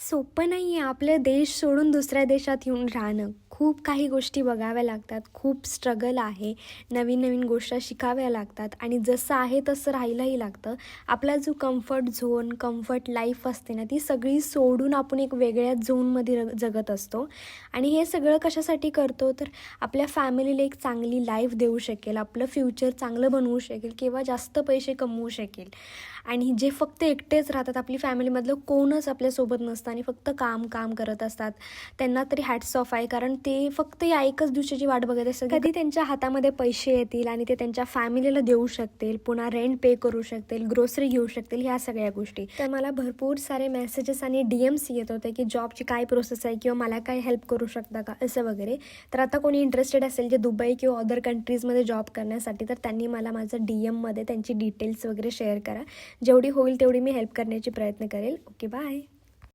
सोपं नाही आहे आपले देश सोडून दुसऱ्या देशात येऊन राहणं. खूप काही गोष्टी बघाव्या लागतात, खूप स्ट्रगल आहे, नवीन नवीन गोष्टी शिकाव्या लागतात आणि जसं आहे तसं राहायलाही लागतं. आपला जो कम्फर्ट झोन, कम्फर्ट लाईफ असते ना, ती सगळी सोडून आपण एक वेगळ्याच झोनमध्ये जगत असतो. आणि हे सगळं कशासाठी करतो, तर आपल्या फॅमिलीला एक चांगली लाईफ देऊ शकेल, आपलं फ्युचर चांगलं बनवू शकेल किंवा जास्त पैसे कमवू शकेल. आणि जे फक्त एकटेच राहतात, आपली फॅमिलीमधलं कोणच आपल्यासोबत नसतं आणि फक्त काम काम करत असतात, त्यांना तरी हॅट्स ऑफ आहे. कारण ते फक्त या एकच दिवसाची वाट बघत असतात, कधी त्यांच्या हातामध्ये पैसे येतील आणि ते त्यांच्या फॅमिलीला देऊ शकतील, पुन्हा रेंट पे करू शकतील, ग्रोसरी घेऊ शकतील, ह्या सगळ्या गोष्टी. तर मला भरपूर सारे मेसेजेस आणि DMs येत होते की जॉबची काय प्रोसेस आहे किंवा मला काय हेल्प करू शकता का, असं वगैरे. तर आता कोणी इंटरेस्टेड असेल जे दुबई किंवा अदर कंट्रीजमध्ये जॉब करण्यासाठी, तर त्यांनी मला माझं DMमध्ये त्यांची डिटेल्स वगैरे शेअर करा. जेवढी होईल तेवढी मी हेल्प करण्याची प्रयत्न करेल. Okay, bye.